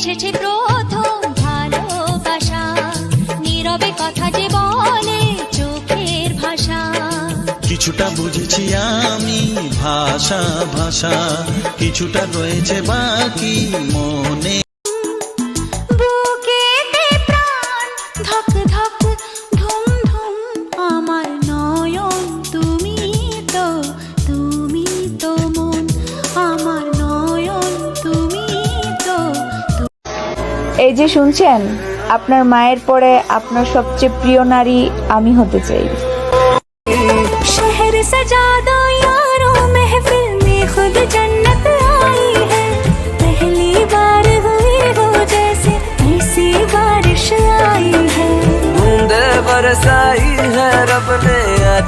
এসেছে প্রথম ভালোবাসা, নীরবে কথা যে বলে চোখের ভাষা। কিছুটা বুঝেছি আমি ভাষা ভাষা, কিছুটা রয়েছে বাকি মনে। বুকেতে প্রাণ ধক ধক ধুম ধুম, আমার নয়ন তুমি তো মন, আমার নয়ন তুমি তো। এই যে শুনছেন, আপনার মায়ের পরে আপনার সবচেয়ে প্রিয় নারী আমি হতে চাই। शहर सजा दो यारों, महफिल में खुद जन्नत आई है। पहली बार हुई हो जैसे ऐसी बारिश आई है। बूंदे बरसाई है रब ने आज।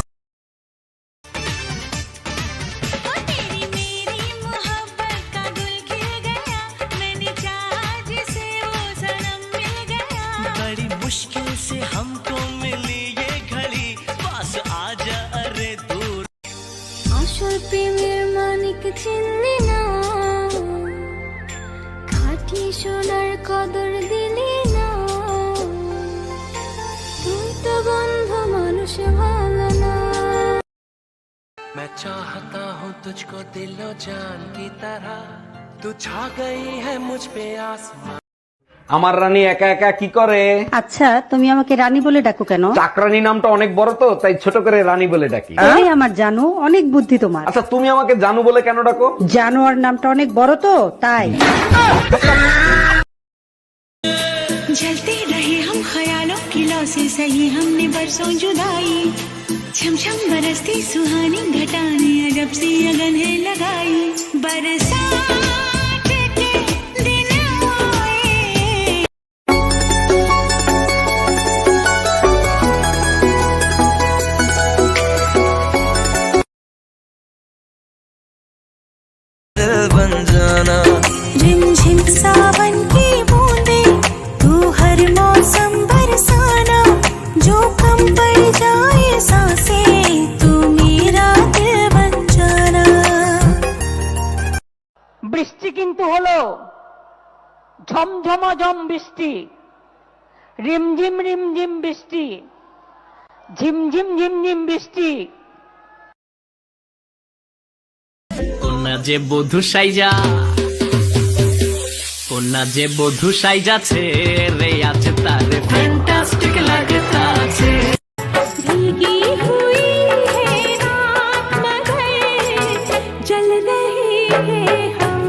तेरी मेरी मोहब्बत का गुल खिल गया, मैंने चाहा जिसे वो सनम मिल गया। बड़ी मुश्किल से हमको मिली ये घड़ी, पास आजा अरे दूर। আসল প্রেমের মানিক চিনলি না, খাঁটি সোনার কদর দিলি না। তুই তো বন্ধু মানুষ ভালো না। मैं चाहता हूँ तुझको दिलो जान की तरह, तू छा गई है मुझ पे आसमां। আমার রানী একা একা কি করে? আচ্ছা, তুমি আমাকে রানী বলে ডাকো কেন? চাকরানী নামটা অনেক বড় তো, তাই ছোট করে রানী বলে ডাকি। এই আমার জানো, অনেক বুদ্ধি তোমার। আচ্ছা, তুমি আমাকে জানু বলে কেন ডাকো? জানোয়ার নামটা অনেক বড় তো, তাই। जलते रहे हम ख्यालों की लौ से सही हमने बरसों जुदाई, छम छम बरसती सुहानी घटाने अजब सी अगन है लगाई। बरसात के दिन आए। दिल बन जाना रिम झिम सावन की बूंदे, तू हर मौसम बरसाना। जो कम पड़ जाए सांसें, तू मेरा दिल बन जाना। বৃষ্টি কিন্তু হলো, ঝমঝমাঝম বৃষ্টি, রিমঝিম রিমঝিম বৃষ্টি, ঝিমঝিম ঝিমঝিম বৃষ্টি। কন্যা যে বধূ সাইজা, কন্যা যে বধূ সাইজাছে রে, আছে তারে ফ্যান্টাস্টিক লাগতাছে। भीगी हुई है रात मगर जल रहे हैं हम,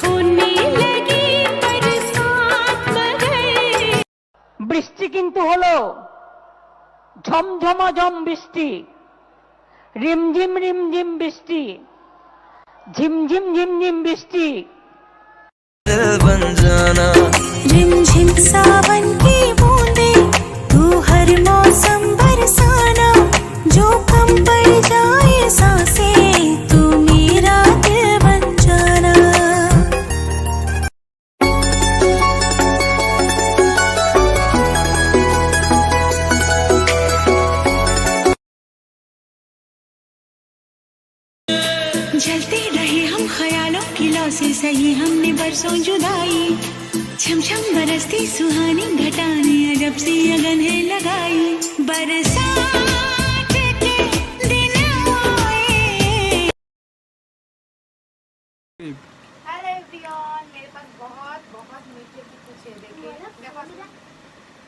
होने लगी बरसात मगर। বৃষ্টি কিন্তু হলো, ঝমঝমাঝম বৃষ্টি, রিমঝিম রিমঝিম বৃষ্টি, ঝিমঝিম ঝিমঝিম বৃষ্টি। दिल बन जाना रिम झिम सावन की बूंदे, तू हर मौसम बरसाना। जो कम पड़ जाए सांसें, तू मेरा दिल बन जाना। जलते रहे हम ख्यालों की लौ से सही हमने बरसों जुदाई, छम छम बरसती सुहानी घटाने अजब सी अगन है लगाई। बरसात के दिन आए। हेलो एवरीवन, मेरे पास बहुत बहुत मीठे की कुछ है। देखिए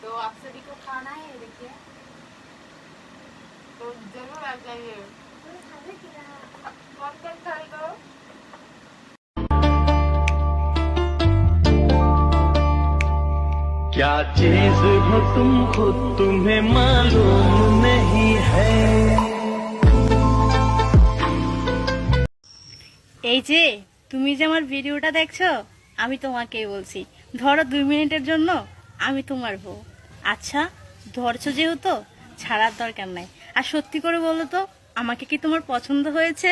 तो आप सभी को खाना है। देखिए तो जरूर आ जाइए। कौन कौन खाएगा? क्या चीज हो तुम खुद तुम्हें मालूम नहीं है। এই যে তুমি যে আমার ভিডিওটা দেখছো, আমি তোমাকেই বলছি, ধরো 2 মিনিটের জন্য আমি তোমার বউ। আচ্ছা, ধরছো যেহেতু ছাড়ার দরকার নাই। আর সত্যি করে বলো তো, আমাকে কি তোমার পছন্দ হয়েছে?